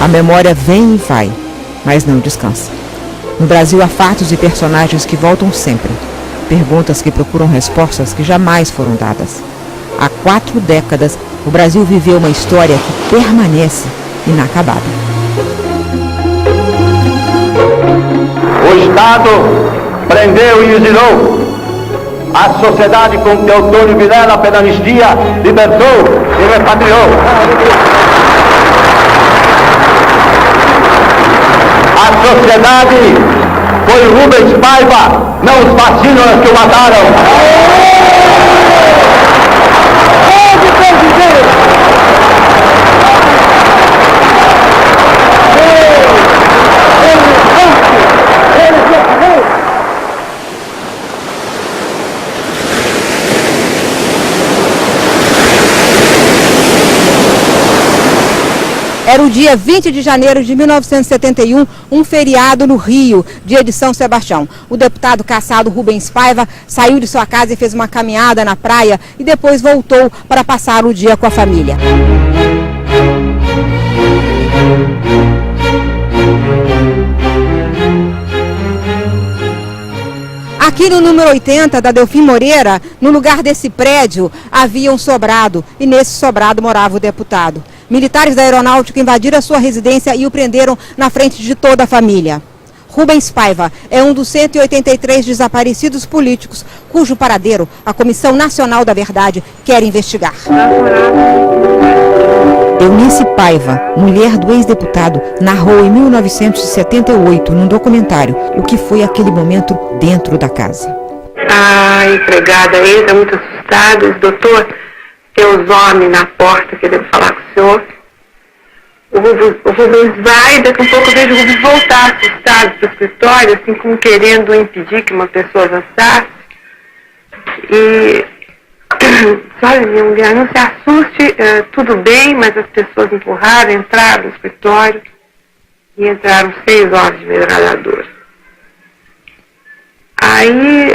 A memória vem e vai, mas não descansa. No Brasil há fatos e personagens que voltam sempre. Perguntas que procuram respostas que jamais foram dadas. Há 4 décadas, o Brasil viveu uma história que permanece inacabada. O Estado prendeu e exilou. A sociedade com Teotônio Vilela, pela anistia, libertou e repatriou. A sociedade foi Rubens Paiva, não os fascistas que o mataram. Era o dia 20 de janeiro de 1971, um feriado no Rio, dia de São Sebastião. O deputado cassado Rubens Paiva saiu de sua casa e fez uma caminhada na praia e depois voltou para passar o dia com a família. Aqui no número 80 da Delfim Moreira, no lugar desse prédio, havia um sobrado e nesse sobrado morava o deputado. Militares da Aeronáutica invadiram a sua residência e o prenderam na frente de toda a família. Rubens Paiva é um dos 183 desaparecidos políticos cujo paradeiro a Comissão Nacional da Verdade quer investigar. Eunice Paiva, mulher do ex-deputado, narrou em 1978, num documentário, o que foi aquele momento dentro da casa. A empregada entra muito assustada, diz, doutor, tem os homens na porta que eu devo falar com o senhor. O Rubens vai, daqui a pouco eu vejo o Rubens voltar assustado para o escritório, assim como querendo impedir que uma pessoa avançasse. E, olha, minha mulher, não se assuste, tudo bem, mas as pessoas empurraram, entraram no escritório e entraram 6 horas de metralhadora. Aí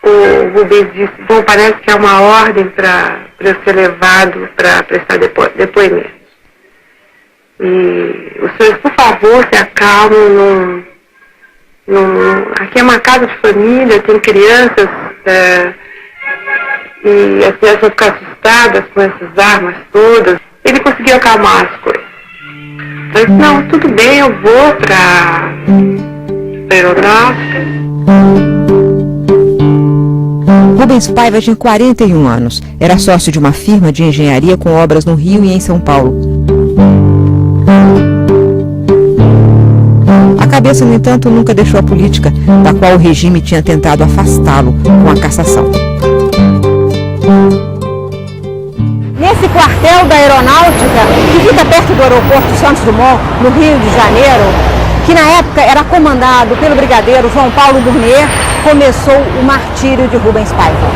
o Rubens disse, bom, parece que é uma ordem para eu ser levado para prestar depoimento. E os senhores, por favor, se acalmem, aqui é uma casa de família, tem crianças, e as crianças vão ficar assustadas com essas armas todas. Ele conseguiu acalmar as coisas. Eu disse, não, tudo bem, eu vou para a aeronáutica. Rubens Paiva tinha 41 anos. Era sócio de uma firma de engenharia com obras no Rio e em São Paulo. A cabeça, no entanto, nunca deixou a política, da qual o regime tinha tentado afastá-lo com a cassação. Nesse quartel da Aeronáutica, que fica perto do aeroporto Santos Dumont, no Rio de Janeiro, que na época era comandado pelo brigadeiro João Paulo Gourmet, começou o martírio de Rubens Paiva.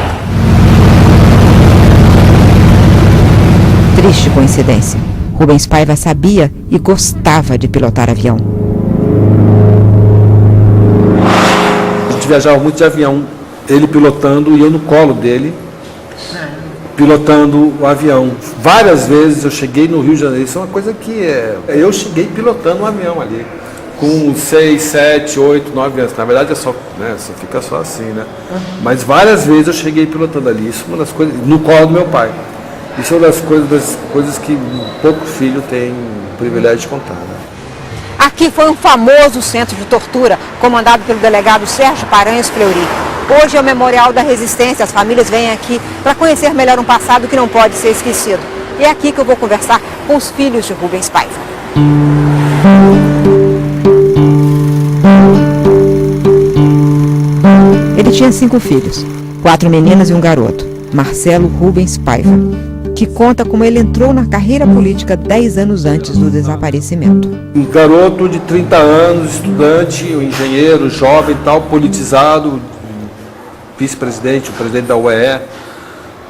Triste coincidência. Rubens Paiva sabia e gostava de pilotar avião. A gente viajava muito de avião, ele pilotando e eu no colo dele, pilotando o avião. Várias vezes eu cheguei no Rio de Janeiro, isso é uma coisa que eu cheguei pilotando um avião ali, com 6, 7, 8, 9 anos. Na verdade é só, né, você fica só assim, né? Mas várias vezes eu cheguei pilotando ali, isso é uma das coisas, no colo do meu pai. Isso é uma das coisas que pouco filho tem o privilégio de contar, né? Aqui foi um famoso centro de tortura, comandado pelo delegado Sérgio Paranhos Fleury. Hoje é o Memorial da Resistência, as famílias vêm aqui para conhecer melhor um passado que não pode ser esquecido. E é aqui que eu vou conversar com os filhos de Rubens Paiva. Ele tinha 5 filhos, 4 meninas e um garoto, Marcelo Rubens Paiva, que conta como ele entrou na carreira política 10 anos antes do desaparecimento. Um garoto de 30 anos, estudante, um engenheiro, jovem, tal, politizado, vice-presidente, o presidente da UEE,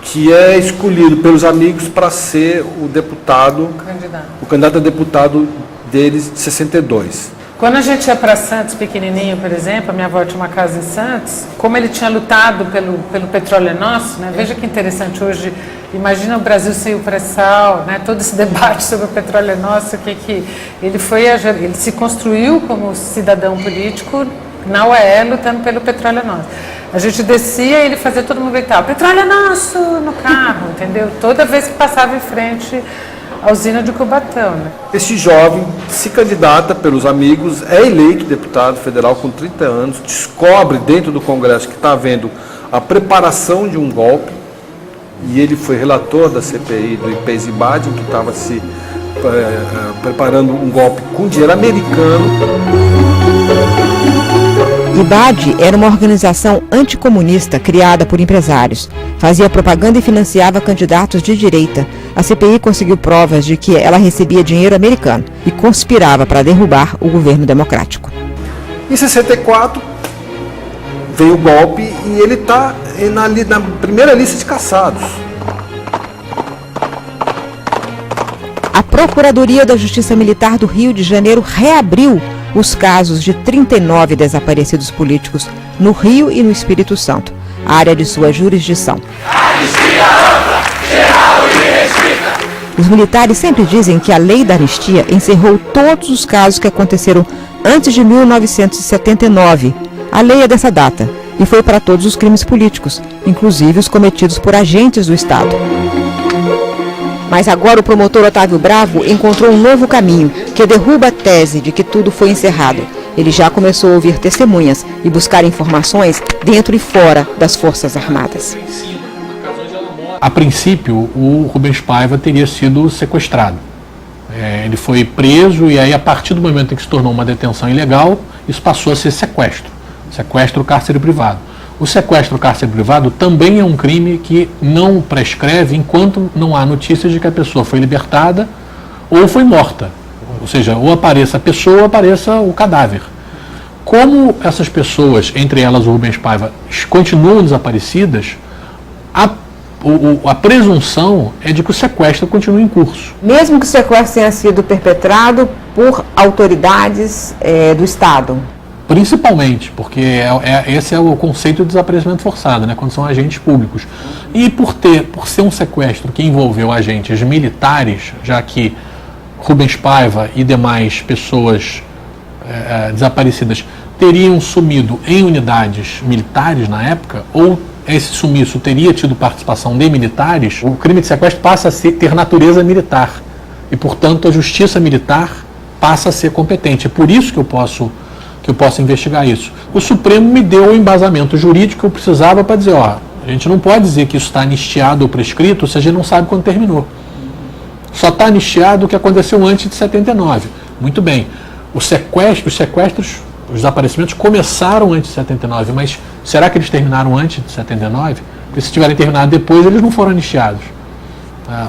que é escolhido pelos amigos para ser o deputado, o candidato a deputado deles de 62. Quando a gente ia para Santos pequenininho, por exemplo, a minha avó tinha uma casa em Santos, como ele tinha lutado pelo petróleo nosso, né? Veja que interessante, hoje Imagina o Brasil sem o pré-sal, né? Todo esse debate sobre o petróleo é nosso, que ele se construiu como cidadão político na UEE lutando pelo petróleo é nosso. A gente descia e ele fazia todo mundo gritar, o petróleo é nosso, no carro, entendeu? Toda vez que passava em frente à usina de Cubatão, né? Esse jovem se candidata pelos amigos, é eleito deputado federal com 30 anos, descobre dentro do Congresso que está havendo a preparação de um golpe, e ele foi relator da CPI do Ipezibad, que estava se preparando um golpe com dinheiro americano. IBAD era uma organização anticomunista criada por empresários. Fazia propaganda e financiava candidatos de direita. A CPI conseguiu provas de que ela recebia dinheiro americano e conspirava para derrubar o governo democrático. Em 64, veio o golpe e ele está na primeira lista de caçados. A Procuradoria da Justiça Militar do Rio de Janeiro reabriu os casos de 39 desaparecidos políticos no Rio e no Espírito Santo, área de sua jurisdição. Os militares sempre dizem que a lei da anistia encerrou todos os casos que aconteceram antes de 1979. A lei é dessa data e foi para todos os crimes políticos, inclusive os cometidos por agentes do Estado. Mas agora o promotor Otávio Bravo encontrou um novo caminho, que derruba a tese de que tudo foi encerrado. Ele já começou a ouvir testemunhas e buscar informações dentro e fora das Forças Armadas. A princípio, o Rubens Paiva teria sido sequestrado. Ele foi preso e aí, a partir do momento em que se tornou uma detenção ilegal, isso passou a ser sequestro. Sequestro cárcere privado. O sequestro cárcere privado também é um crime que não prescreve enquanto não há notícias de que a pessoa foi libertada ou foi morta. Ou seja, ou apareça a pessoa ou apareça o cadáver. Como essas pessoas, entre elas o Rubens Paiva, continuam desaparecidas, a presunção é de que o sequestro continua em curso. Mesmo que o sequestro tenha sido perpetrado por autoridades do Estado? Principalmente, porque esse é o conceito de desaparecimento forçado, né, quando são agentes públicos. E por ser um sequestro que envolveu agentes militares, já que Rubens Paiva e demais pessoas desaparecidas teriam sumido em unidades militares na época, ou esse sumiço teria tido participação de militares, o crime de sequestro passa a ter natureza militar. E, portanto, a justiça militar passa a ser competente. É por isso que eu posso investigar isso. O Supremo me deu o embasamento jurídico que eu precisava para dizer, a gente não pode dizer que isso está anistiado ou prescrito se a gente não sabe quando terminou. Só está anistiado o que aconteceu antes de 79. Muito bem. Os sequestros, os desaparecimentos começaram antes de 79, mas será que eles terminaram antes de 79? Porque se tiverem terminado depois, eles não foram anistiados.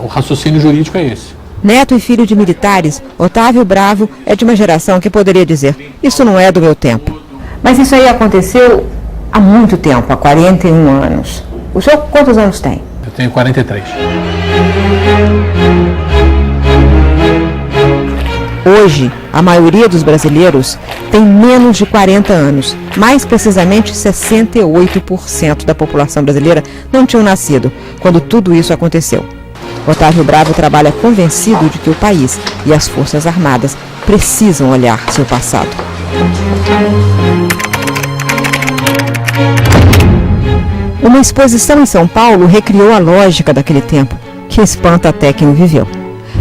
O raciocínio jurídico é esse. Neto e filho de militares, Otávio Bravo é de uma geração que poderia dizer, isso não é do meu tempo. Mas isso aí aconteceu há muito tempo, há 41 anos. O senhor quantos anos tem? Eu tenho 43. Hoje, a maioria dos brasileiros tem menos de 40 anos. Mais precisamente, 68% da população brasileira não tinham nascido quando tudo isso aconteceu. Otávio Bravo trabalha convencido de que o país e as Forças Armadas precisam olhar seu passado. Uma exposição em São Paulo recriou a lógica daquele tempo, que espanta até quem o viveu.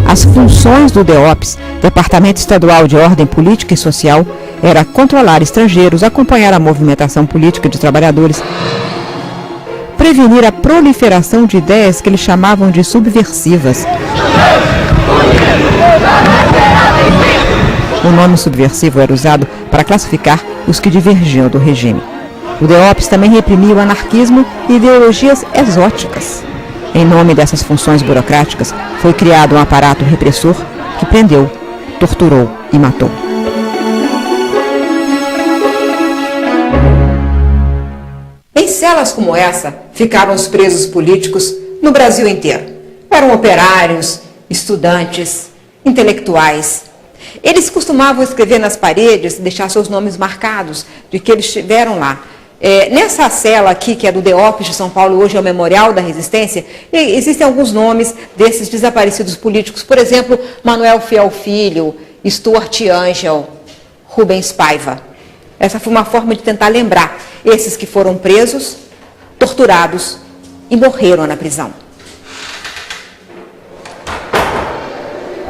As funções do DEOPS, Departamento Estadual de Ordem Política e Social, era controlar estrangeiros, acompanhar a movimentação política de trabalhadores, prevenir a proliferação de ideias que eles chamavam de subversivas. O nome subversivo era usado para classificar os que divergiam do regime. O DEOPS também reprimia o anarquismo e ideologias exóticas. Em nome dessas funções burocráticas, foi criado um aparato repressor que prendeu, torturou e matou. Em celas como essa, ficavam os presos políticos no Brasil inteiro. Eram operários, estudantes, intelectuais. Eles costumavam escrever nas paredes, deixar seus nomes marcados de que eles estiveram lá, Nessa cela aqui, que é do DEOPS de São Paulo, hoje é o Memorial da Resistência, existem alguns nomes desses desaparecidos políticos. Por exemplo, Manuel Fiel Filho, Stuart Angel, Rubens Paiva. Essa foi uma forma de tentar lembrar esses que foram presos, torturados e morreram na prisão.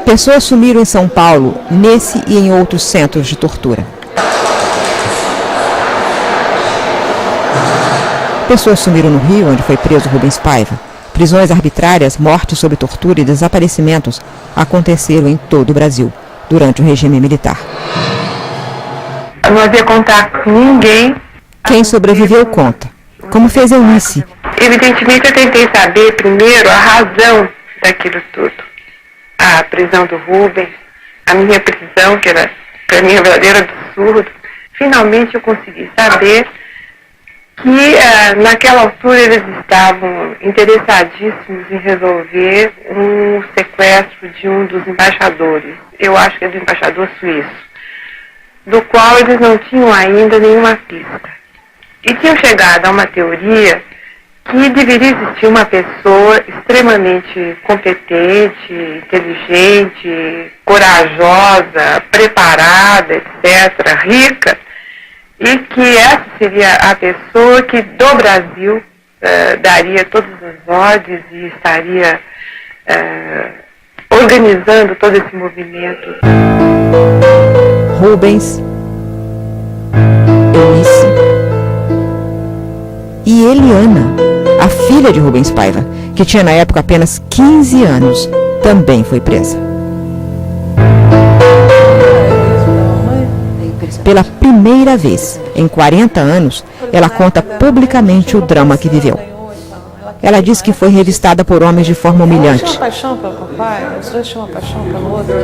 Pessoas sumiram em São Paulo, nesse e em outros centros de tortura. Pessoas sumiram no Rio, onde foi preso Rubens Paiva. Prisões arbitrárias, mortes sob tortura e desaparecimentos aconteceram em todo o Brasil, durante o regime militar. Não havia contato com ninguém. Quem sobreviveu conta, como fez Eunice. Evidentemente, eu tentei saber primeiro a razão daquilo tudo. A prisão do Rubens, a minha prisão, que era para mim um verdadeiro absurdo. Finalmente eu consegui saber que naquela altura eles estavam interessadíssimos em resolver um sequestro de um dos embaixadores. Eu acho que é do embaixador suíço, do qual eles não tinham ainda nenhuma pista. E tinham chegado a uma teoria que deveria existir uma pessoa extremamente competente, inteligente, corajosa, preparada, etc., rica, e que essa seria a pessoa que do Brasil daria todas as ordens e estaria organizando todo esse movimento. Rubens, Eunice e Eliana, a filha de Rubens Paiva, que tinha na época apenas 15 anos, também foi presa. Pela primeira vez em 40 anos, ela conta publicamente o drama que viveu. Ela diz que foi revistada por homens de forma humilhante. Eu tinha uma paixão pelo papai, os dois tinham uma paixão pelo outro.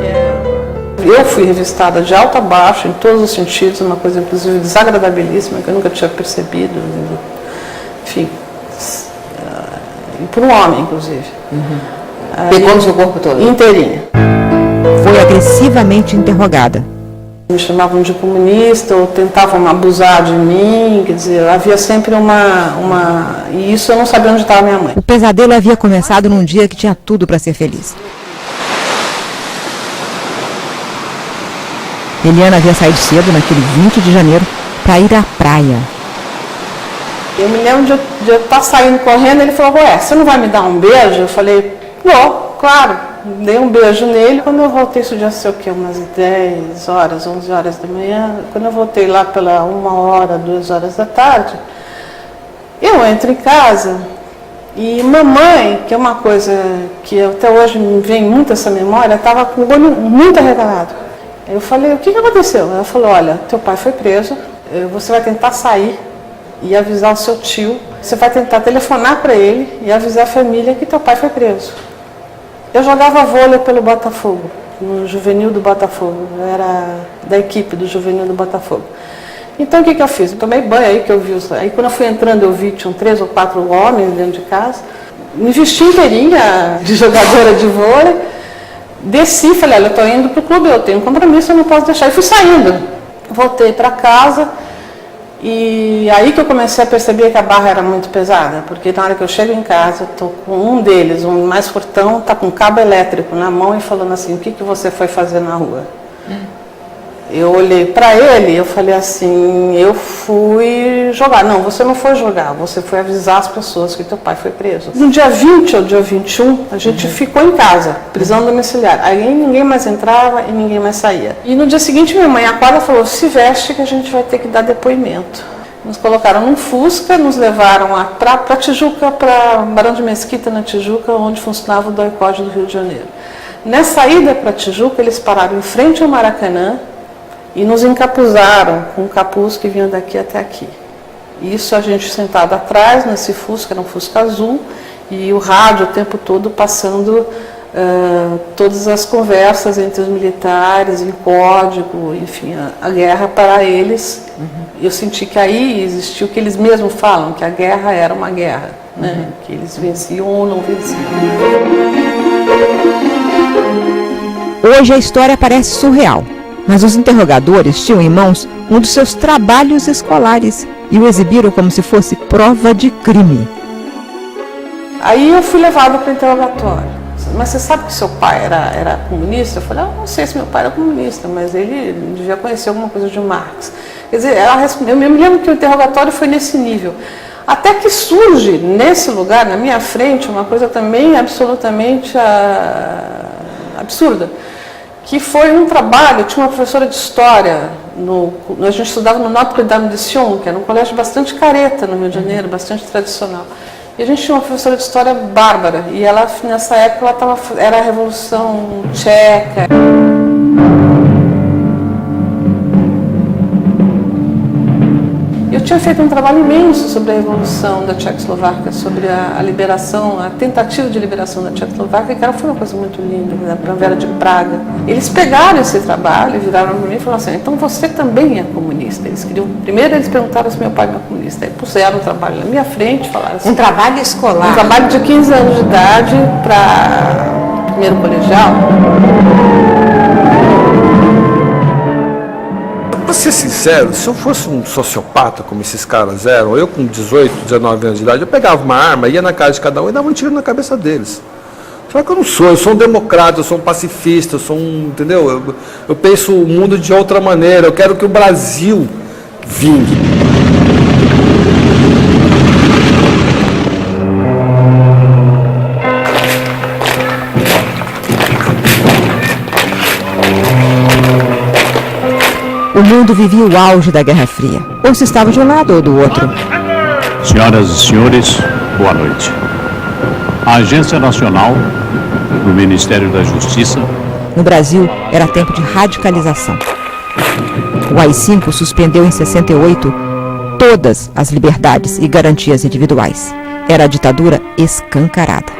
Eu fui revistada de alto a baixo, em todos os sentidos, uma coisa inclusive desagradabilíssima, que eu nunca tinha percebido. Enfim, por um homem, inclusive. Pegou no seu corpo todo? Inteirinha. Foi agressivamente interrogada. Me chamavam de comunista ou tentavam abusar de mim, quer dizer, havia sempre E isso eu não sabia onde estava minha mãe. O pesadelo havia começado num dia que tinha tudo para ser feliz. Eliana havia saído cedo, naquele 20 de janeiro, para ir à praia. Eu me lembro de eu estar saindo correndo, ele falou, ué, você não vai me dar um beijo? Eu falei, vou, claro. Dei um beijo nele. Quando eu voltei, isso já sei o quê, umas 10 horas, 11 horas da manhã. Quando eu voltei lá pela 1 hora, 2 horas da tarde, eu entro em casa e mamãe, que é uma coisa que até hoje me vem muito essa memória, estava com o olho muito arregalado. Eu falei, o que aconteceu? Ela falou, olha, teu pai foi preso, você vai tentar sair e avisar o seu tio, você vai tentar telefonar para ele e avisar a família que teu pai foi preso. Eu jogava vôlei pelo Botafogo, no Juvenil do Botafogo, eu era da equipe do Juvenil do Botafogo. Então o que eu fiz? Eu tomei banho aí que eu vi, aí quando eu fui entrando eu vi, tinham 3 ou 4 homens dentro de casa, me vesti inteirinha de jogadora de vôlei, desci, falei, olha, eu estou indo para o clube, eu tenho um compromisso, eu não posso deixar, e fui saindo. Voltei para casa. E aí que eu comecei a perceber que a barra era muito pesada, porque na hora que eu chego em casa, estou com um deles, um mais fortão, está com um cabo elétrico na mão e falando assim, o que você foi fazer na rua? Eu olhei para ele e eu falei assim, eu fui jogar. Não, você não foi jogar, você foi avisar as pessoas que teu pai foi preso. No dia 20 ou dia 21, a gente ficou em casa, prisão domiciliar. Aí ninguém mais entrava e ninguém mais saía. E no dia seguinte minha mãe acorda e falou, se veste que a gente vai ter que dar depoimento. Nos colocaram num Fusca, nos levaram para Tijuca, para Barão de Mesquita, na Tijuca, onde funcionava o DOI-CODE do Rio de Janeiro. Nessa ida para Tijuca, eles pararam em frente ao Maracanã, e nos encapuzaram com um capuz que vinha daqui até aqui. Isso a gente sentado atrás, nesse Fusca, era um Fusca azul, e o rádio o tempo todo passando todas as conversas entre os militares, em código, enfim, a guerra para eles. Eu senti que aí existiu o que eles mesmos falam, que a guerra era uma guerra, né? Que eles venciam ou não venciam. Hoje a história parece surreal. Mas os interrogadores tinham em mãos um dos seus trabalhos escolares e o exibiram como se fosse prova de crime. Aí eu fui levada para o interrogatório. Mas você sabe que seu pai era comunista? Eu falei, não sei se meu pai era comunista, mas ele devia conhecer alguma coisa de Marx. Quer dizer, eu me lembro que o interrogatório foi nesse nível. Até que surge, nesse lugar, na minha frente, uma coisa também absolutamente absurda, que foi um trabalho, tinha uma professora de história, a gente estudava no Notre-Dame de Sion, que era um colégio bastante careta no Rio de Janeiro, bastante tradicional. E a gente tinha uma professora de história bárbara, e ela, nessa época, era a Revolução Tcheca. Eu tinha feito um trabalho imenso sobre a Revolução da Tchecoslováquia, sobre a liberação, a tentativa de liberação da Tchecoslováquia, que foi uma coisa muito linda, na Primavera de Praga. Eles pegaram esse trabalho, viraram para mim e falaram assim, então você também é comunista. Primeiro eles perguntaram se meu pai era comunista, aí puseram o trabalho na minha frente, falaram assim... Um trabalho escolar? Um trabalho de 15 anos de idade para primeiro colegial. Para ser sincero, se eu fosse um sociopata, como esses caras eram, eu com 18, 19 anos de idade, eu pegava uma arma, ia na casa de cada um e dava um tiro na cabeça deles. Só que eu não sou, eu sou um democrata, eu sou um pacifista, eu sou entendeu? Eu penso o mundo de outra maneira, eu quero que o Brasil vingue. O mundo vivia o auge da Guerra Fria. Ou se estava de um lado ou do outro. Senhoras e senhores, boa noite. A Agência Nacional do Ministério da Justiça... No Brasil, era tempo de radicalização. O AI-5 suspendeu em 68 todas as liberdades e garantias individuais. Era a ditadura escancarada.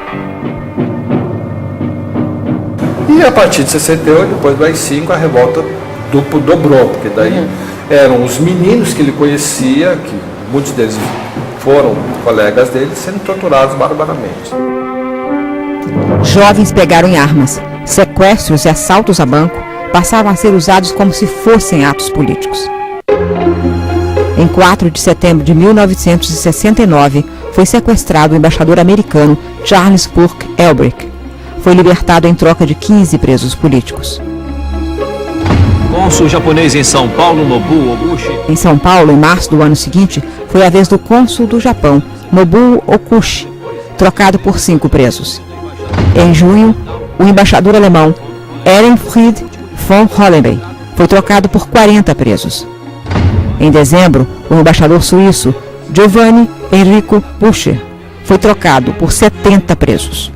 E a partir de 68, depois do AI-5, a revolta dobrou, porque daí eram os meninos que ele conhecia, que muitos deles foram colegas dele, sendo torturados barbaramente. Jovens pegaram em armas. Sequestros e assaltos a banco passavam a ser usados como se fossem atos políticos. Em 4 de setembro de 1969, foi sequestrado o embaixador americano Charles Burke Elbrick. Foi libertado em troca de 15 presos políticos. Cônsul japonês em São Paulo, Nobuo Okushi. Em São Paulo, em março do ano seguinte, foi a vez do cônsul do Japão, Nobuo Okushi, trocado por 5 presos. Em junho, o embaixador alemão Ehrenfried von Hollenbein foi trocado por 40 presos. Em dezembro, o embaixador suíço Giovanni Enrico Bucher foi trocado por 70 presos.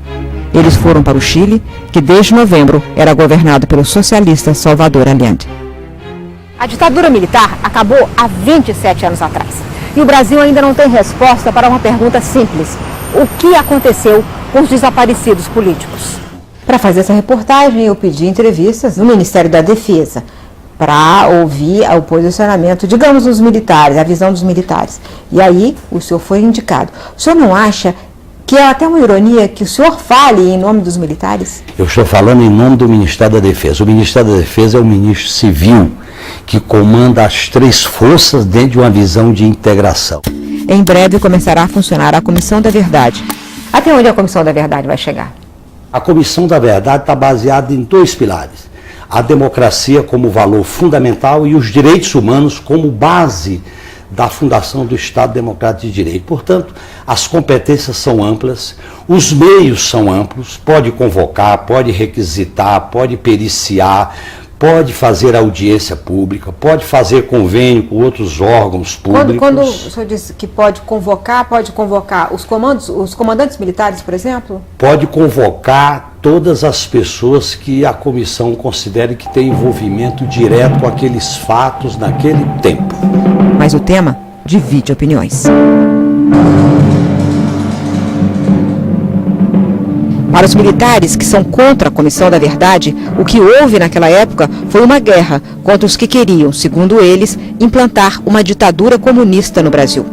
Eles foram para o Chile, que desde novembro era governado pelo socialista Salvador Allende. A ditadura militar acabou há 27 anos atrás. E o Brasil ainda não tem resposta para uma pergunta simples. O que aconteceu com os desaparecidos políticos? Para fazer essa reportagem, eu pedi entrevistas no Ministério da Defesa, para ouvir o posicionamento, digamos, dos militares, a visão dos militares. E aí, o senhor foi indicado. O senhor não acha que é até uma ironia que o senhor fale em nome dos militares? Eu estou falando em nome do Ministério da Defesa. O Ministério da Defesa é o ministro civil que comanda as 3 forças dentro de uma visão de integração. Em breve começará a funcionar a Comissão da Verdade. Até onde a Comissão da Verdade vai chegar? A Comissão da Verdade está baseada em 2 pilares. A democracia como valor fundamental e os direitos humanos como base da fundação do Estado Democrático de Direito. Portanto, as competências são amplas, os meios são amplos, pode convocar, pode requisitar, pode periciar, pode fazer audiência pública, pode fazer convênio com outros órgãos públicos. Quando o senhor disse que pode convocar os comandantes militares, por exemplo? Pode convocar todas as pessoas que a comissão considere que tem envolvimento direto com aqueles fatos naquele tempo. Mas o tema divide opiniões. Para os militares que são contra a Comissão da Verdade, o que houve naquela época foi uma guerra contra os que queriam, segundo eles, implantar uma ditadura comunista no Brasil.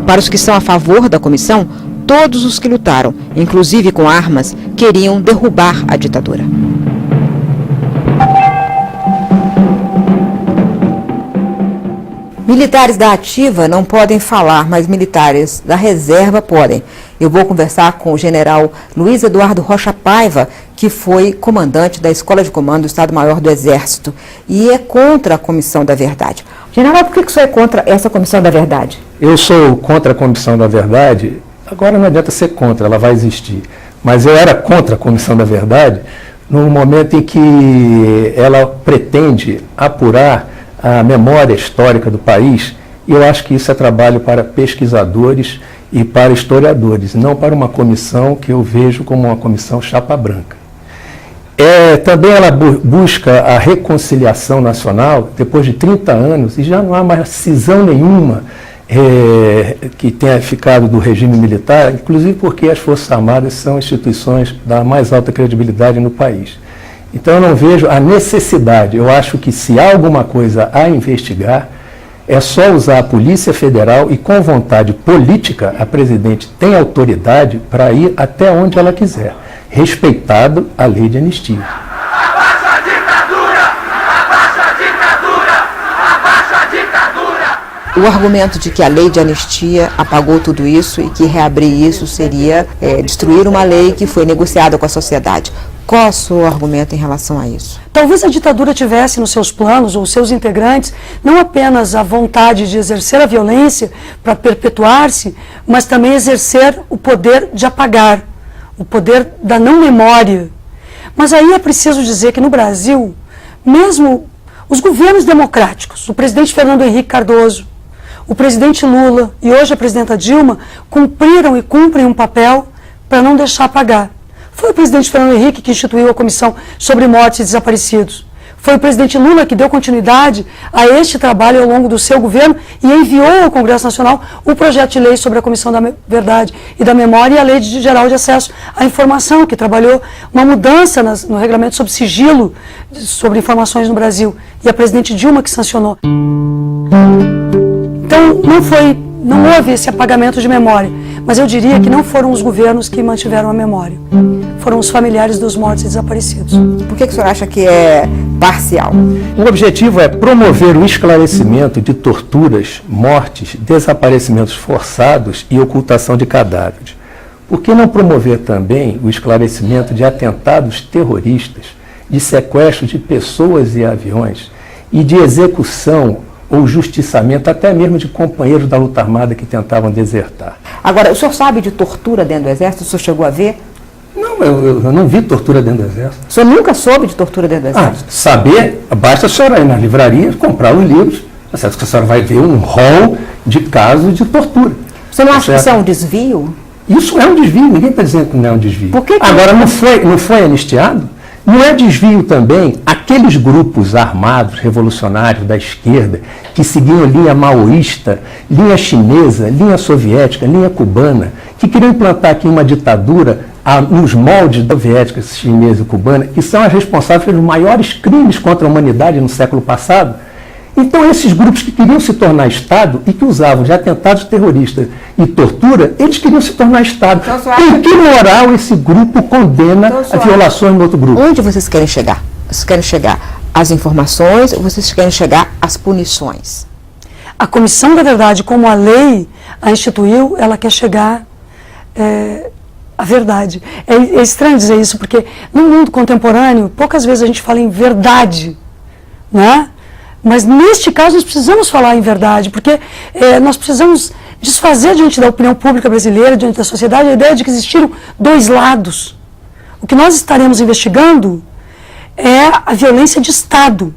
Para os que são a favor da comissão, todos os que lutaram, inclusive com armas, queriam derrubar a ditadura. Militares da ativa não podem falar, mas militares da reserva podem. Eu vou conversar com o general Luiz Eduardo Rocha Paiva, que foi comandante da Escola de Comando do Estado-Maior do Exército e é contra a Comissão da Verdade. General, por que o senhor é contra essa Comissão da Verdade? Eu sou contra a Comissão da Verdade. Agora não adianta ser contra, ela vai existir. Mas eu era contra a Comissão da Verdade no momento em que ela pretende apurar a memória histórica do país, e eu acho que isso é trabalho para pesquisadores e para historiadores, não para uma comissão que eu vejo como uma comissão chapa branca. Também ela busca a reconciliação nacional depois de 30 anos, e já não há mais cisão nenhuma que tenha ficado do regime militar, inclusive porque as Forças Armadas são instituições da mais alta credibilidade no país. Então eu não vejo a necessidade, eu acho que se há alguma coisa a investigar, é só usar a Polícia Federal e com vontade política, a presidente tem autoridade para ir até onde ela quiser, respeitado a lei de anistia. Abaixa a ditadura! Abaixa a ditadura! Abaixa a ditadura! O argumento de que a lei de anistia apagou tudo isso e que reabrir isso seria destruir uma lei que foi negociada com a sociedade. Qual é o seu argumento em relação a isso? Talvez a ditadura tivesse nos seus planos, ou seus integrantes, não apenas a vontade de exercer a violência para perpetuar-se, mas também exercer o poder de apagar, o poder da não memória. Mas aí é preciso dizer que no Brasil, mesmo os governos democráticos, o presidente Fernando Henrique Cardoso, o presidente Lula e hoje a presidenta Dilma, cumpriram e cumprem um papel para não deixar apagar. Foi o presidente Fernando Henrique que instituiu a Comissão sobre Mortes e Desaparecidos. Foi o presidente Lula que deu continuidade a este trabalho ao longo do seu governo e enviou ao Congresso Nacional o projeto de lei sobre a Comissão da Verdade e da Memória e a Lei Geral de Acesso à Informação, que trabalhou uma mudança no regulamento sobre sigilo sobre informações no Brasil. E a presidente Dilma que sancionou. Então, não houve esse apagamento de memória, mas eu diria que não foram os governos que mantiveram a memória, foram os familiares dos mortos e desaparecidos. Por que o senhor acha que é parcial? O objetivo é promover o esclarecimento de torturas, mortes, desaparecimentos forçados e ocultação de cadáveres. Por que não promover também o esclarecimento de atentados terroristas, de sequestro de pessoas e aviões e de execução ou justiçamento até mesmo de companheiros da luta armada que tentavam desertar? Agora, o senhor sabe de tortura dentro do Exército? O senhor chegou a ver? Não, eu não vi tortura dentro do Exército. O senhor nunca soube de tortura dentro do Exército? Saber, basta a senhora ir na livraria, comprar os livros, a senhora vai ver um rol de casos de tortura. Você não acha que isso é um desvio? Isso é um desvio, ninguém está dizendo que não é um desvio. Por que Agora, não foi anistiado? Não é desvio também aqueles grupos armados, revolucionários da esquerda, que seguiam linha maoísta, linha chinesa, linha soviética, linha cubana, que queriam implantar aqui uma ditadura nos moldes da soviética, chinesa e cubana, que são as responsáveis pelos maiores crimes contra a humanidade no século passado? Então, esses grupos que queriam se tornar Estado e que usavam de atentados terroristas e tortura, eles queriam se tornar Estado. Então, em que moral esse grupo condena as violações no outro grupo? Onde vocês querem chegar? Vocês querem chegar às informações ou vocês querem chegar às punições? A Comissão da Verdade, como a lei a instituiu, ela quer chegar à verdade. É estranho dizer isso, porque no mundo contemporâneo, poucas vezes a gente fala em verdade, né? Mas neste caso nós precisamos falar em verdade, porque nós precisamos desfazer diante da opinião pública brasileira, diante da sociedade, a ideia de que existiram dois lados. O que nós estaremos investigando é a violência de Estado.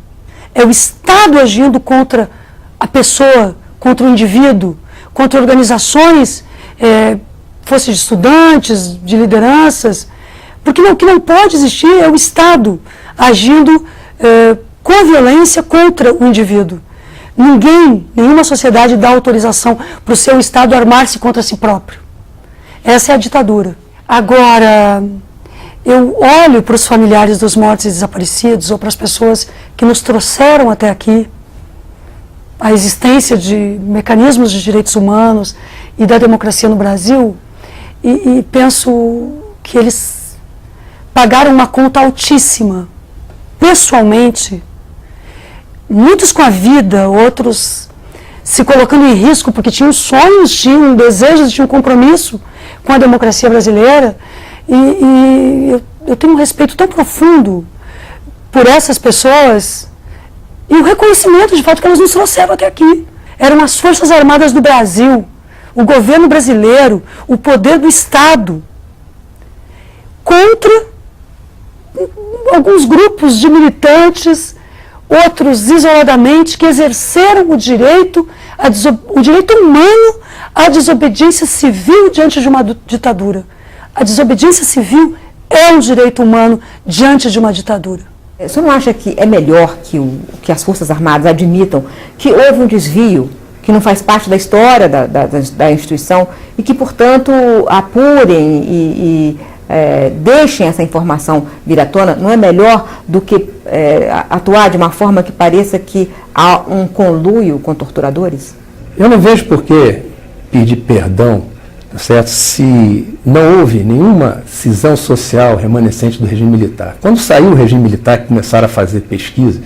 É o Estado agindo contra a pessoa, contra o indivíduo, contra organizações, fosse de estudantes, de lideranças. Porque o que não pode existir é o Estado agindo com a violência contra o indivíduo. Nenhuma sociedade dá autorização para o seu Estado armar-se contra si próprio. Essa é a ditadura. Agora, eu olho para os familiares dos mortos e desaparecidos, ou para as pessoas que nos trouxeram até aqui, a existência de mecanismos de direitos humanos e da democracia no Brasil, e penso que eles pagaram uma conta altíssima, pessoalmente, muitos com a vida, outros se colocando em risco porque tinham sonhos, tinham desejos, tinham compromisso com a democracia brasileira. E eu tenho um respeito tão profundo por essas pessoas e o reconhecimento de fato que elas nos trouxeram até aqui. Eram as Forças Armadas do Brasil, o governo brasileiro, o poder do Estado, contra alguns grupos de militantes, outros isoladamente, que exerceram o direito humano à desobediência civil diante de uma ditadura. A desobediência civil é um direito humano diante de uma ditadura. O senhor não acha que é melhor que as Forças Armadas admitam que houve um desvio, que não faz parte da história da instituição e que, portanto, apurem e deixem essa informação vir à tona? Não é melhor do que atuar de uma forma que pareça que há um conluio com torturadores? Eu não vejo por que pedir perdão, certo, se não houve nenhuma cisão social remanescente do regime militar. Quando saiu o regime militar e começaram a fazer pesquisa,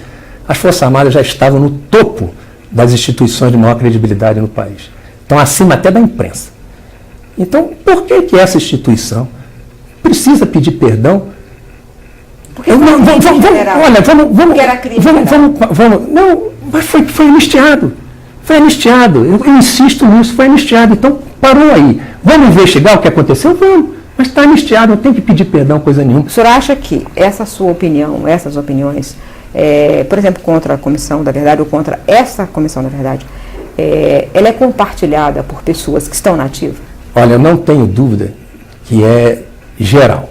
as Forças Armadas já estavam no topo das instituições de maior credibilidade no país. Então, acima até da imprensa. Então, por que essa instituição precisa pedir perdão? Não, mas foi anistiado. Foi anistiado. Eu insisto nisso, foi anistiado. Então, parou aí. Vamos investigar o que aconteceu? Vamos. Mas está anistiado, não tem que pedir perdão, coisa nenhuma. O senhor acha que essa sua opinião, essas opiniões, por exemplo, contra a Comissão da Verdade, ou contra essa Comissão da Verdade, ela é compartilhada por pessoas que estão na ativa? Olha, eu não tenho dúvida que é geral.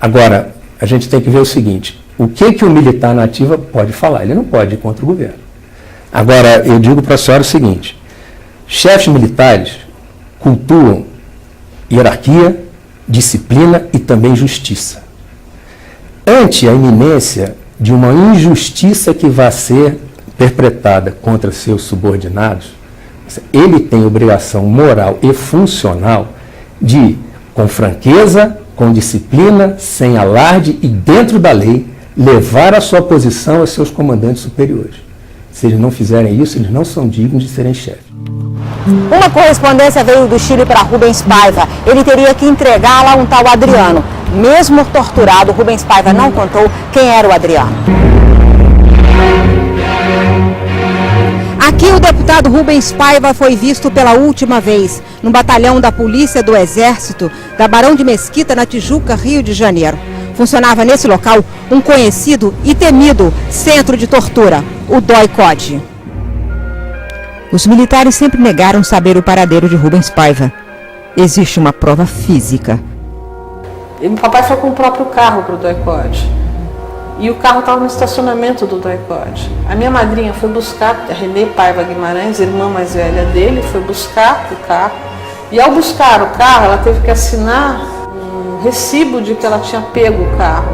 Agora, a gente tem que ver o seguinte, o que o militar na ativa pode falar? Ele não pode ir contra o governo. Agora, eu digo para a senhora o seguinte, chefes militares cultuam hierarquia, disciplina e também justiça. Ante a iminência de uma injustiça que vai ser perpetrada contra seus subordinados, ele tem obrigação moral e funcional de, com franqueza, com disciplina, sem alarde e dentro da lei, levar a sua posição aos seus comandantes superiores. Se eles não fizerem isso, eles não são dignos de serem chefes. Uma correspondência veio do Chile para Rubens Paiva. Ele teria que entregá-la a um tal Adriano. Mesmo torturado, Rubens Paiva não contou quem era o Adriano. Aqui o deputado Rubens Paiva foi visto pela última vez no batalhão da Polícia do Exército da Barão de Mesquita, na Tijuca, Rio de Janeiro. Funcionava nesse local um conhecido e temido centro de tortura, o DOI-CODE. Os militares sempre negaram saber o paradeiro de Rubens Paiva. Existe uma prova física. E meu papai foi com o próprio carro para o DOI-CODE. E o carro estava no estacionamento do DOI-CODE. A minha madrinha foi buscar, a Renê Paiva Guimarães, irmã mais velha dele, foi buscar o carro. E ao buscar o carro, ela teve que assinar um recibo de que ela tinha pego o carro.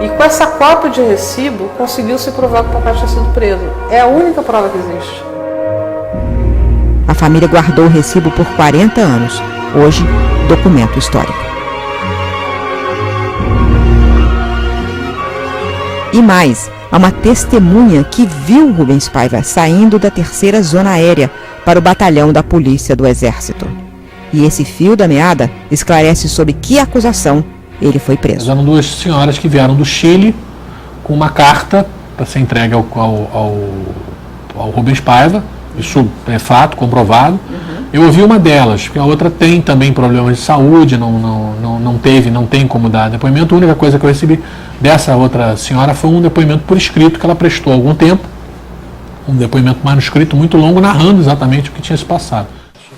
E com essa cópia de recibo, conseguiu-se provar que o papai tinha sido preso. É a única prova que existe. A família guardou o recibo por 40 anos. Hoje, documento histórico. E mais, há uma testemunha que viu Rubens Paiva saindo da 3ª Zona Aérea para o batalhão da Polícia do Exército. E esse fio da meada esclarece sobre que acusação ele foi preso. Eram duas senhoras que vieram do Chile com uma carta para ser entregue ao Rubens Paiva. Isso é fato, comprovado. Eu ouvi uma delas, porque a outra tem também problemas de saúde, não tem como dar depoimento. A única coisa que eu recebi dessa outra senhora foi um depoimento por escrito que ela prestou há algum tempo, um depoimento manuscrito muito longo, narrando exatamente o que tinha se passado.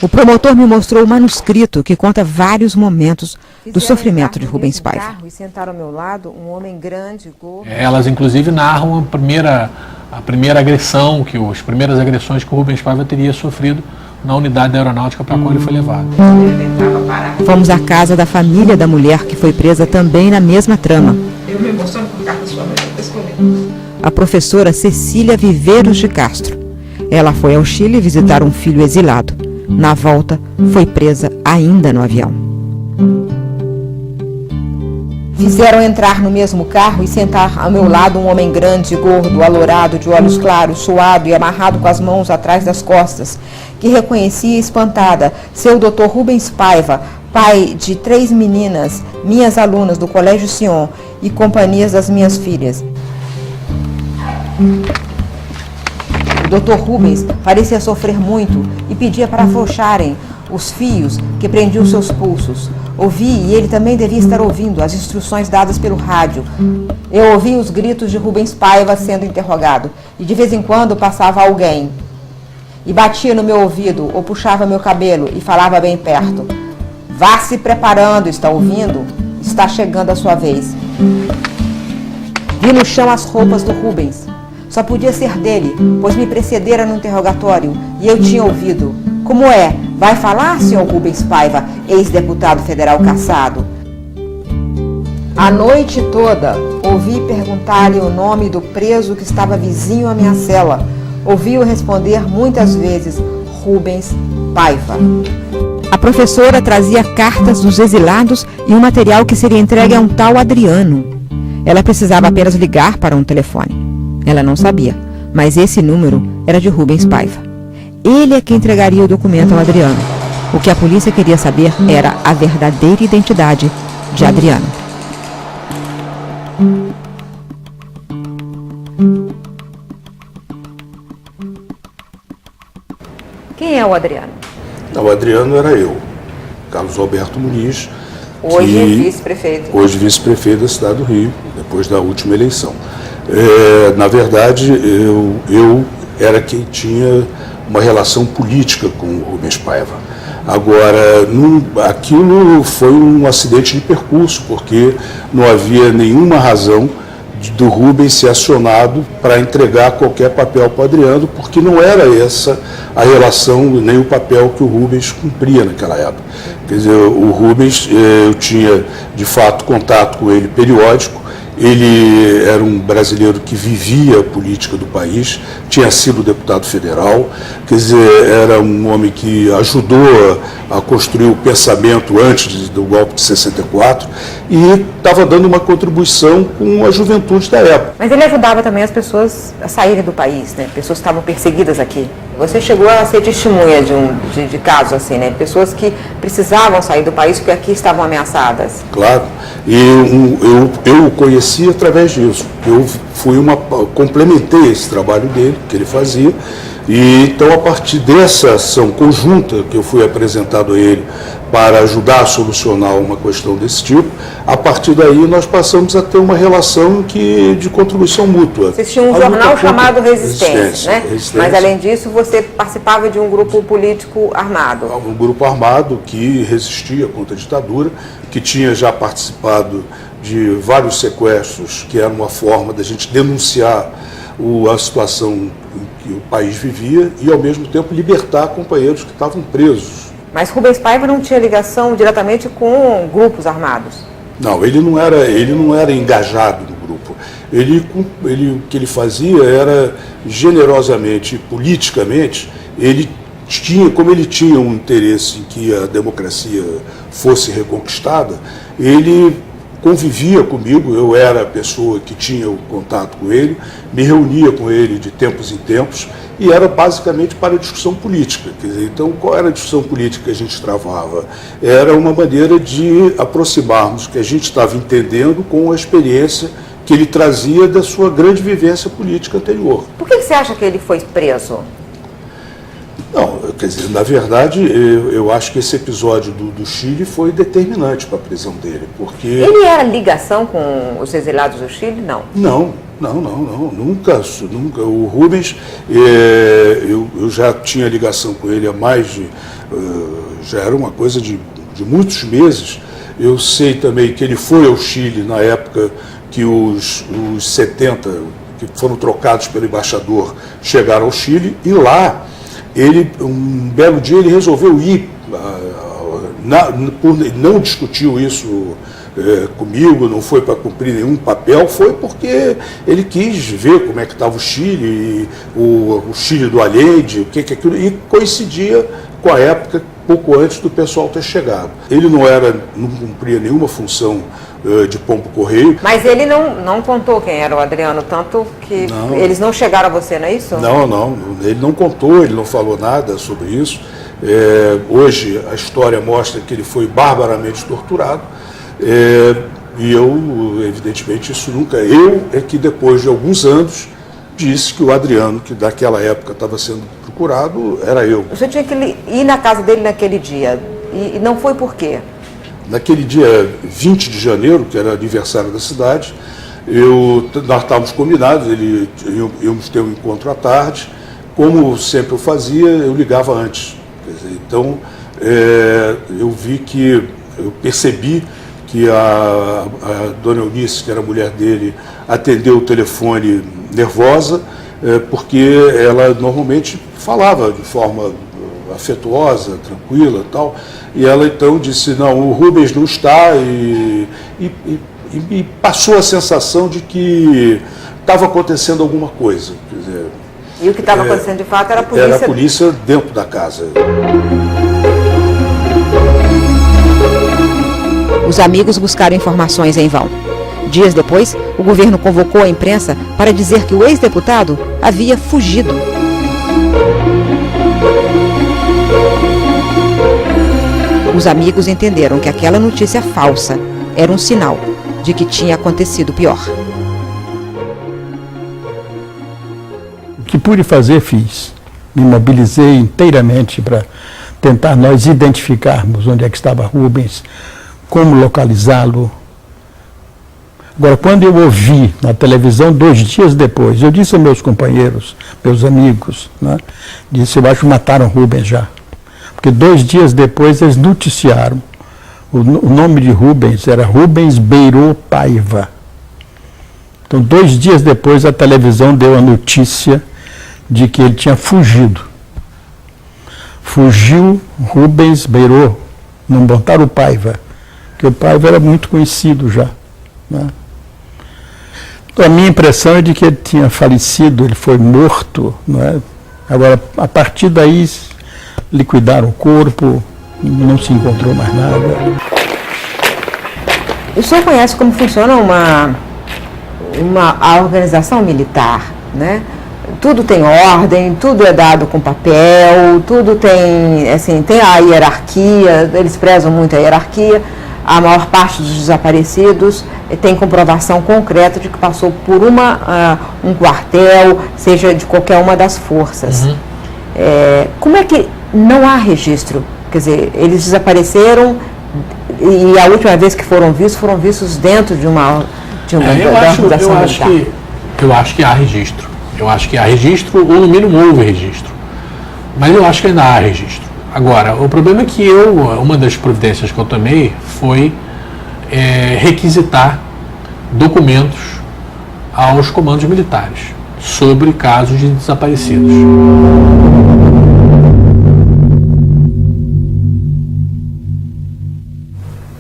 O promotor me mostrou o manuscrito que conta vários momentos do sofrimento de Rubens Paiva. E sentaram ao meu lado um homem grande, gordo. Elas, inclusive, narram a primeira agressão, as primeiras agressões que o Rubens Paiva teria sofrido na unidade da aeronáutica para a qual ele foi levado. Fomos à casa da família da mulher que foi presa também na mesma trama. Eu me emociono com carta sua mãe, a professora Cecília Viveiros de Castro. Ela foi ao Chile visitar um filho exilado. Na volta, foi presa ainda no avião. Fizeram entrar no mesmo carro e sentar ao meu lado um homem grande, gordo, alourado, de olhos claros, suado e amarrado com as mãos atrás das costas, que reconhecia espantada seu Dr. Rubens Paiva, pai de 3 meninas, minhas alunas do Colégio Sion e companhias das minhas filhas. O Dr. Rubens parecia sofrer muito e pedia para afrouxarem os fios que prendiam seus pulsos. Ouvi, e ele também devia estar ouvindo, as instruções dadas pelo rádio. Eu ouvi os gritos de Rubens Paiva sendo interrogado, e de vez em quando passava alguém e batia no meu ouvido ou puxava meu cabelo e falava bem perto. Vá se preparando, está ouvindo? Está chegando a sua vez. Vi no chão as roupas do Rubens. Só podia ser dele, pois me precedera no interrogatório e eu tinha ouvido. Como é? Vai falar, senhor Rubens Paiva, ex-deputado federal cassado? A noite toda, ouvi perguntar-lhe o nome do preso que estava vizinho à minha cela. Ouvi-o responder muitas vezes, Rubens Paiva. A professora trazia cartas dos exilados e um material que seria entregue a um tal Adriano. Ela precisava apenas ligar para um telefone. Ela não sabia, mas esse número era de Rubens Paiva. Ele é que entregaria o documento ao Adriano. O que a polícia queria saber era a verdadeira identidade de Adriano. Quem é o Adriano? O Adriano era eu, Carlos Alberto Muniz. Hoje vice-prefeito. Hoje vice-prefeito da cidade do Rio, depois da última eleição. Na verdade, eu era quem tinha uma relação política com o Rubens Paiva. Agora, aquilo foi um acidente de percurso, porque não havia nenhuma razão do Rubens ser acionado para entregar qualquer papel para o Adriano, porque não era essa a relação, nem o papel que o Rubens cumpria naquela época. Quer dizer, o Rubens, eu tinha de fato contato com ele periódico. Ele era um brasileiro que vivia a política do país, tinha sido deputado federal, quer dizer, era um homem que ajudou a construir o pensamento antes do golpe de 64 e estava dando uma contribuição com a juventude da época. Mas ele ajudava também as pessoas a saírem do país, né? Pessoas que estavam perseguidas aqui. Você chegou a ser testemunha de casos assim, né? Pessoas que precisavam sair do país porque aqui estavam ameaçadas. Claro, e eu o conheci através disso. Eu complementei esse trabalho dele, que ele fazia, e então a partir dessa ação conjunta que eu fui apresentado a ele para ajudar a solucionar uma questão desse tipo, a partir daí nós passamos a ter uma relação de contribuição mútua. Vocês tinham um jornal chamado Resistência, né? Resistência. Mas além disso você participava de um grupo político armado. Um grupo armado que resistia contra a ditadura, que tinha já participado de vários sequestros, que era uma forma da gente denunciar a situação em que o país vivia e, ao mesmo tempo, libertar companheiros que estavam presos. Mas Rubens Paiva não tinha ligação diretamente com grupos armados? Não, ele não era engajado no grupo. O que ele fazia era, generosamente e politicamente, como ele tinha um interesse em que a democracia fosse reconquistada, ele convivia comigo, eu era a pessoa que tinha o contato com ele, me reunia com ele de tempos em tempos e era basicamente para a discussão política. Quer dizer, então, qual era a discussão política que a gente travava? Era uma maneira de aproximarmos o que a gente estava entendendo com a experiência que ele trazia da sua grande vivência política anterior. Por que você acha que ele foi preso? Não, quer dizer, na verdade, eu acho que esse episódio do Chile foi determinante para a prisão dele, porque... Ele era ligação com os exilados do Chile? Não. Não, nunca. O Rubens, eu já tinha ligação com ele há mais de... já era uma coisa de muitos meses. Eu sei também que ele foi ao Chile na época que os 70, que foram trocados pelo embaixador, chegaram ao Chile, e lá... um belo dia ele resolveu ir, não discutiu isso comigo, não foi para cumprir nenhum papel, foi porque ele quis ver como é que estava o Chile, o Chile do Allende, o que é aquilo, e coincidia com a época pouco antes do pessoal ter chegado. Ele não cumpria nenhuma função de pombo correio. Mas ele não contou quem era o Adriano, tanto que eles não chegaram a você, não é isso? Não, ele não contou, ele não falou nada sobre isso. Hoje a história mostra que ele foi barbaramente torturado. E eu, evidentemente, isso nunca... Eu é que depois de alguns anos disse que o Adriano, que daquela época estava sendo procurado, era eu. O senhor tinha que ir na casa dele naquele dia, e não foi por quê? Naquele dia 20 de janeiro, que era aniversário da cidade, nós estávamos combinados, íamos ter um encontro à tarde. Como sempre eu fazia, eu ligava antes. Quer dizer, então, eu percebi que a dona Eunice, que era a mulher dele, atendeu o telefone nervosa, porque ela normalmente falava de forma afetuosa, tranquila e tal, e ela então disse, não, o Rubens não está, e passou a sensação de que estava acontecendo alguma coisa. Quer dizer, e o que estava acontecendo de fato era a polícia? Era a polícia dentro da casa. Os amigos buscaram informações em vão. Dias depois, o governo convocou a imprensa para dizer que o ex-deputado havia fugido. Os amigos entenderam que aquela notícia falsa era um sinal de que tinha acontecido pior. O que pude fazer, fiz. Me mobilizei inteiramente para tentar nós identificarmos onde é que estava Rubens, como localizá-lo. Agora, quando eu ouvi na televisão 2 dias depois, eu disse aos meus companheiros, meus amigos, né, disse, eu acho que mataram Rubens já. Porque 2 dias depois eles noticiaram. O nome de Rubens era Rubens Beirô Paiva. Então, 2 dias depois a televisão deu a notícia de que ele tinha fugido. Fugiu Rubens Beirô, não botaram o Paiva, porque o Paiva era muito conhecido já, né? Então, a minha impressão é de que ele tinha falecido, ele foi morto, né? Agora, a partir daí, liquidaram o corpo, não se encontrou mais nada. O senhor conhece como funciona a organização militar, né? Tudo tem ordem, tudo é dado com papel, tudo tem, assim, tem a hierarquia, eles prezam muito a hierarquia. A maior parte dos desaparecidos tem comprovação concreta de que passou por um quartel, seja de qualquer uma das forças. Uhum. Como é que não há registro? Quer dizer, eles desapareceram e a última vez que foram vistos dentro de uma organização militar. Eu acho que há registro. Eu acho que há registro, ou no mínimo houve registro. Mas eu acho que ainda há registro. Agora, o problema é que uma das providências que eu tomei foi requisitar documentos aos comandos militares sobre casos de desaparecidos.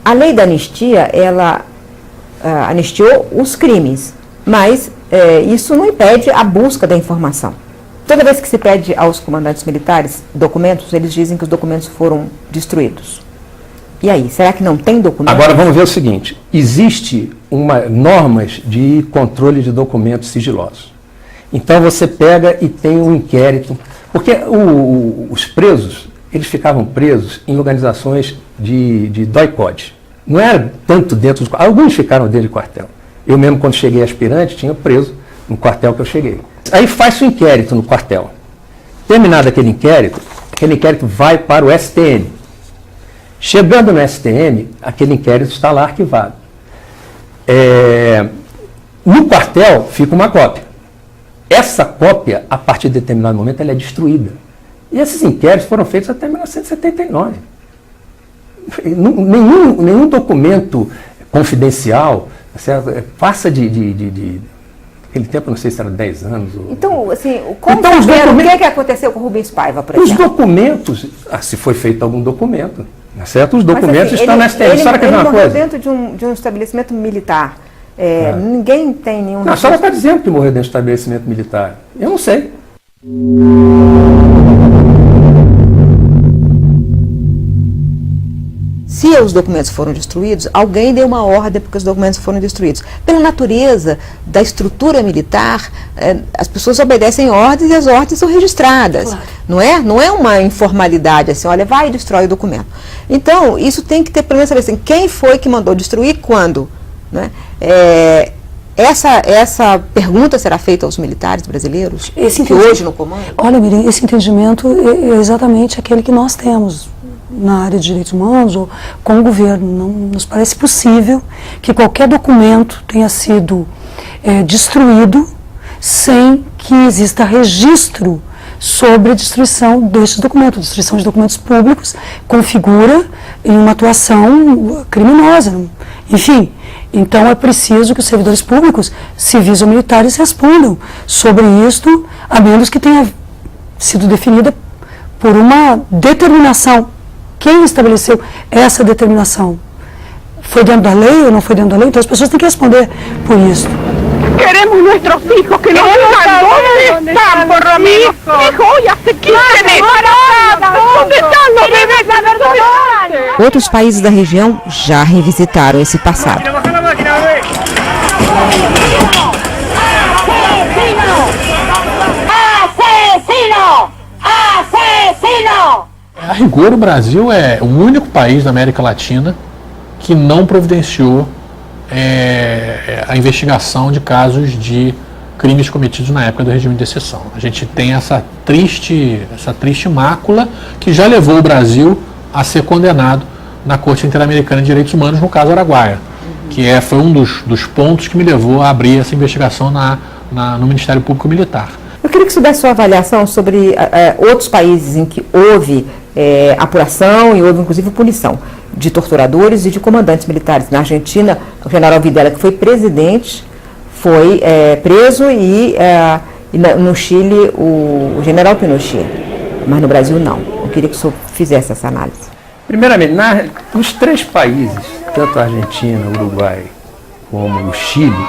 A lei da anistia, ela anistiou os crimes, mas isso não impede a busca da informação. Toda vez que se pede aos comandantes militares documentos, eles dizem que os documentos foram destruídos. E aí, será que não tem documento? Agora vamos ver o seguinte, existe normas de controle de documentos sigilosos. Então você pega e tem um inquérito, porque os presos, eles ficavam presos em organizações de doicode. Não era tanto dentro dos... Alguns ficaram dentro de quartel. Eu mesmo, quando cheguei aspirante, tinha preso no quartel que eu cheguei. Aí faz-se um inquérito no quartel. Terminado aquele inquérito vai para o STM. Chegando no STM, aquele inquérito está lá arquivado. No quartel fica uma cópia. Essa cópia, a partir de determinado momento, ela é destruída. E esses inquéritos foram feitos até 1979. Nenhum documento confidencial, certo? Passa aquele tempo, não sei se era 10 anos. Então, assim, o que aconteceu com o Rubens Paiva, por exemplo? Os documentos, se foi feito algum documento, certo? Os documentos estão na STM. Ele morreu dentro de um estabelecimento militar. Ninguém tem nenhum... Não, a senhora está dizendo que morreu dentro de um estabelecimento militar. Eu não sei. se os documentos foram destruídos, alguém deu uma ordem porque os documentos foram destruídos. Pela natureza da estrutura militar, as pessoas obedecem ordens e as ordens são registradas. Claro. Não é uma informalidade assim, olha, vai e destrói o documento. Então, isso tem que ter, pelo menos, saber assim, quem foi que mandou destruir, quando, né? Essa pergunta será feita aos militares brasileiros, que hoje no comando? Olha, Miriam, esse entendimento é exatamente aquele que nós temos na área de direitos humanos ou com o governo. Não nos parece possível que qualquer documento tenha sido destruído sem que exista registro sobre a destruição desses documentos. A destruição de documentos públicos configura em uma atuação criminosa. Enfim, então é preciso que os servidores públicos, civis ou militares, respondam sobre isto, a menos que tenha sido definida por uma determinação. Quem estabeleceu essa determinação? Foi dentro da lei ou não foi dentro da lei? Então as pessoas têm que responder por isso. Queremos nossos filhos que nos digan dónde están, por lo menos. Mi joya se quiten. ¿Dónde están los bebés? Outros países da região já revisitaram esse passado. A rigor, o Brasil é o único país da América Latina que não providenciou a investigação de casos de crimes cometidos na época do regime de exceção. A gente tem essa triste mácula que já levou o Brasil a ser condenado na Corte Interamericana de Direitos Humanos, no caso Araguaia, que foi um dos pontos que me levou a abrir essa investigação no Ministério Público Militar. Eu queria que você desse sua avaliação sobre outros países em que houve apuração e houve inclusive punição de torturadores e de comandantes militares. Na Argentina, o general Videla, que foi presidente, foi preso e no Chile o general Pinochet, mas no Brasil não. Eu queria que o senhor fizesse essa análise. Primeiramente, nos três países, tanto a Argentina, o Uruguai como o Chile,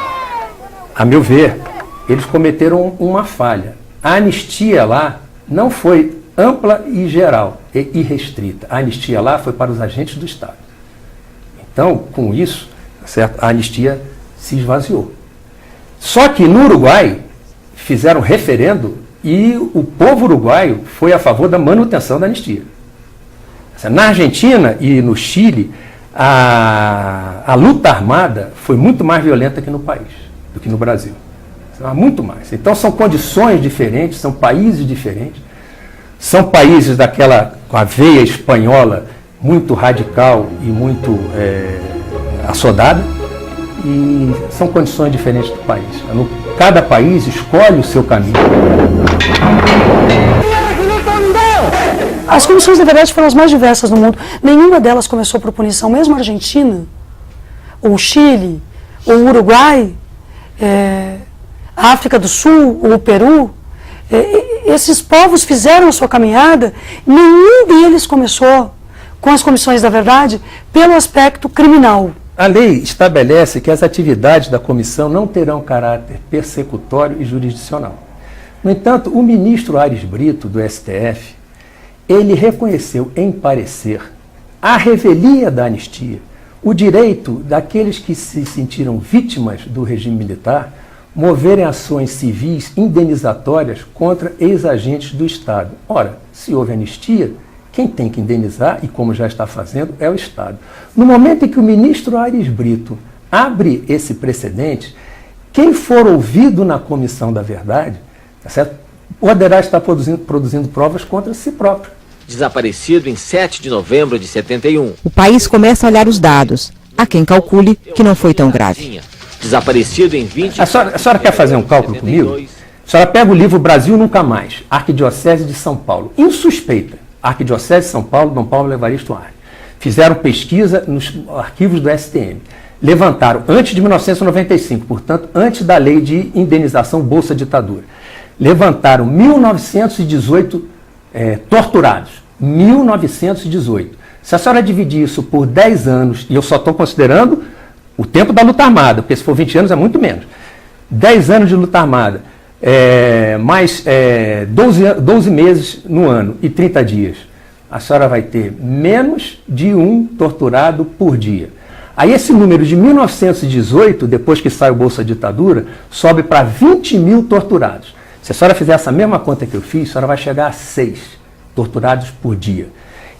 a meu ver, eles cometeram uma falha. A anistia lá não foi ampla e geral e irrestrita. A anistia lá foi para os agentes do Estado. Então, com isso, certo, a anistia se esvaziou. Só que no Uruguai fizeram referendo e o povo uruguaio foi a favor da manutenção da anistia. Na Argentina e no Chile, a luta armada foi muito mais violenta que no país, do que no Brasil. Muito mais. Então são condições diferentes, são países diferentes. São países com a veia espanhola muito radical e muito assodada, e são condições diferentes do país. Cada país escolhe o seu caminho. As comissões, na verdade, foram as mais diversas no mundo. Nenhuma delas começou por punição, mesmo a Argentina, ou o Chile, ou o Uruguai, a África do Sul, ou o Peru. Esses povos fizeram a sua caminhada, nenhum deles começou com as comissões da verdade pelo aspecto criminal. A lei estabelece que as atividades da comissão não terão caráter persecutório e jurisdicional. No entanto, o ministro Aires Brito, do STF, ele reconheceu em parecer a revelia da anistia, o direito daqueles que se sentiram vítimas do regime militar moverem ações civis indenizatórias contra ex-agentes do Estado. Ora, se houve anistia, quem tem que indenizar, e como já está fazendo, é o Estado. No momento em que o ministro Aires Brito abre esse precedente, quem for ouvido na Comissão da Verdade, tá certo, poderá estar produzindo provas contra si próprio. Desaparecido em 7 de novembro de 71. O país começa a olhar os dados. Há quem calcule que não foi tão grave. Desaparecido em 20... A senhora quer fazer um cálculo comigo? A senhora pega o livro Brasil Nunca Mais, Arquidiocese de São Paulo. Insuspeita. Arquidiocese de São Paulo, Dom Paulo Evaristo Arne. Fizeram pesquisa nos arquivos do STM. Levantaram, antes de 1995, portanto, antes da lei de indenização Bolsa Ditadura, levantaram 1.918 torturados. 1918. Se a senhora dividir isso por 10 anos, e eu só estou considerando o tempo da luta armada, porque se for 20 anos é muito menos. 10 anos de luta armada, mais 12 meses no ano e 30 dias. a senhora vai ter menos de 1 torturado por dia. Aí esse número de 1918, depois que sai o Bolsa Ditadura, sobe para 20 mil torturados. Se a senhora fizer essa mesma conta que eu fiz, a senhora vai chegar a 6 torturados por dia.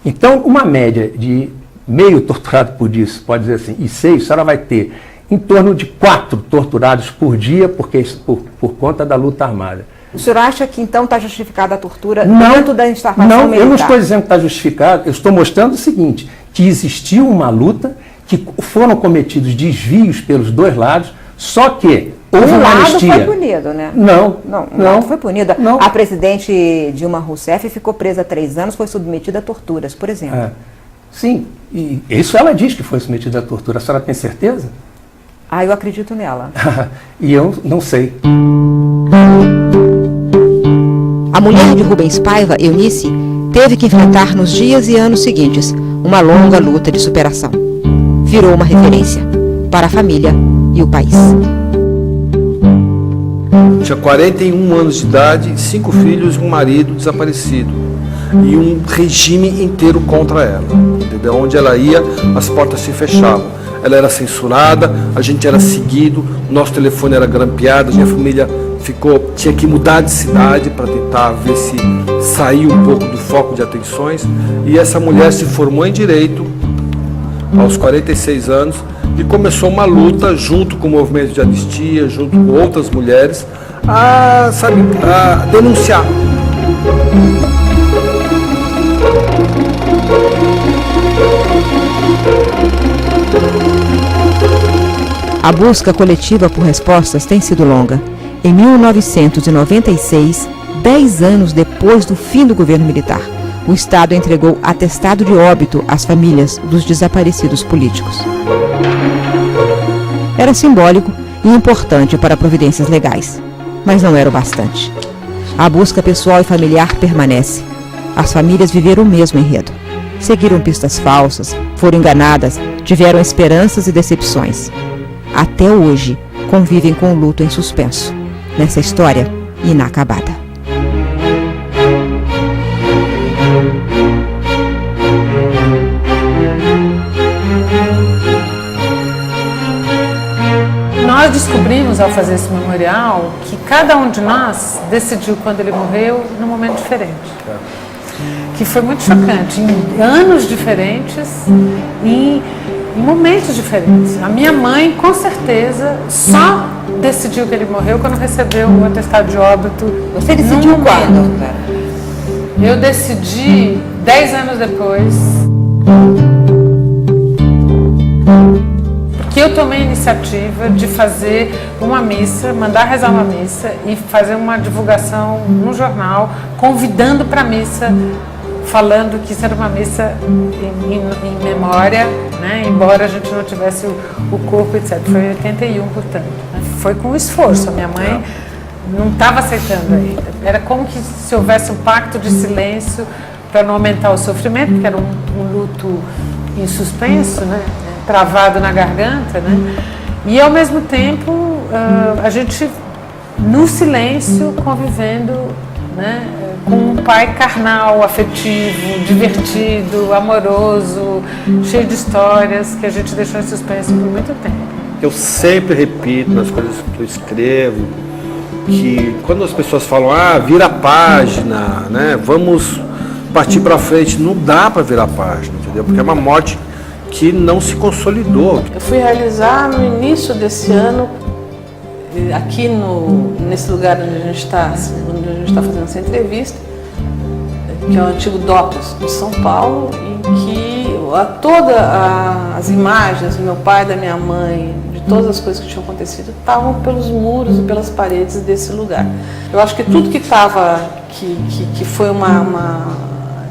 Então, uma média de meio torturado por dia, pode dizer assim, e 6, a senhora vai ter em torno de 4 torturados por dia, porque por conta da luta armada. O senhor acha que então está justificada a tortura dentro da instalação militar? Eu não estou dizendo que está justificado, eu estou mostrando o seguinte, que existiu uma luta, que foram cometidos desvios pelos dois lados, só que houve uma anistia. Um lado foi punido, né? Não foi punida. Não. A presidente Dilma Rousseff ficou presa 3 anos, foi submetida a torturas, por exemplo. Sim, e isso ela diz que foi submetida a tortura. A senhora tem certeza? Eu acredito nela. E eu não sei. A mulher de Rubens Paiva, Eunice, teve que enfrentar nos dias e anos seguintes uma longa luta de superação. Virou uma referência para a família e o país. Tinha 41 anos de idade, 5 filhos e um marido desaparecido. E um regime inteiro contra ela. Entendeu? Onde ela ia, as portas se fechavam. Ela era censurada, a gente era seguido, nosso telefone era grampeado, a minha família tinha que mudar de cidade para tentar ver se saía um pouco do foco de atenções. E essa mulher se formou em Direito aos 46 anos e começou uma luta junto com o movimento de anistia, junto com outras mulheres, a denunciar. A busca coletiva por respostas tem sido longa. Em 1996, 10 anos depois do fim do governo militar, o Estado entregou atestado de óbito às famílias dos desaparecidos políticos. Era simbólico e importante para providências legais, mas não era o bastante. A busca pessoal e familiar permanece. As famílias viveram o mesmo enredo. Seguiram pistas falsas, foram enganadas, tiveram esperanças e decepções. Até hoje, convivem com o luto em suspenso, nessa história inacabada. Nós descobrimos, ao fazer esse memorial, que cada um de nós decidiu quando ele morreu num momento diferente. Que foi muito chocante, em anos diferentes e em momentos diferentes. A minha mãe, com certeza, só decidiu que ele morreu quando recebeu o atestado de óbito. Você decidiu quando? Eu decidi 10 anos depois. Porque eu tomei a iniciativa de fazer uma missa, mandar rezar uma missa e fazer uma divulgação no jornal, convidando para a missa, falando que isso era uma missa em memória, né? Embora a gente não tivesse o corpo, etc. Foi em 81, portanto. Né? Foi com esforço. A minha mãe não estava aceitando ainda. Era como que se houvesse um pacto de silêncio para não aumentar o sofrimento, porque era um luto em suspenso, né? Travado na garganta, né? E ao mesmo tempo a gente no silêncio convivendo, né? Com um pai carnal, afetivo, divertido, amoroso, cheio de histórias que a gente deixou em suspenso por muito tempo. Eu sempre repito nas coisas que eu escrevo que quando as pessoas falam, vira a página, né? Vamos partir para frente, não dá para virar a página, entendeu? Porque é uma morte que não se consolidou. Eu fui realizar no início desse ano, aqui nesse lugar onde a gente está fazendo essa entrevista, que é o antigo DOPS de São Paulo, em que todas as imagens do meu pai, da minha mãe, de todas as coisas que tinham acontecido, estavam pelos muros e pelas paredes desse lugar. Eu acho que tudo que estava, que foi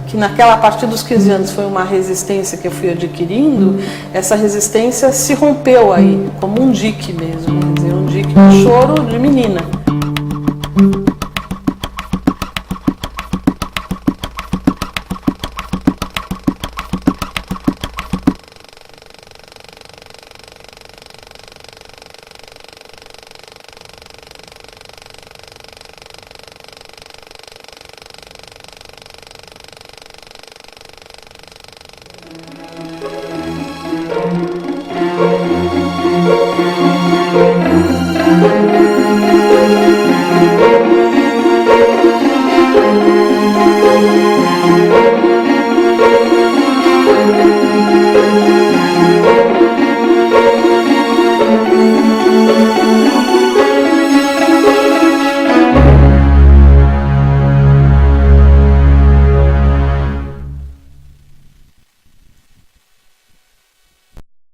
que naquela, a partir dos 15 anos, foi uma resistência que eu fui adquirindo, essa resistência se rompeu aí, como um dique mesmo, quer dizer, um dique de choro de menina.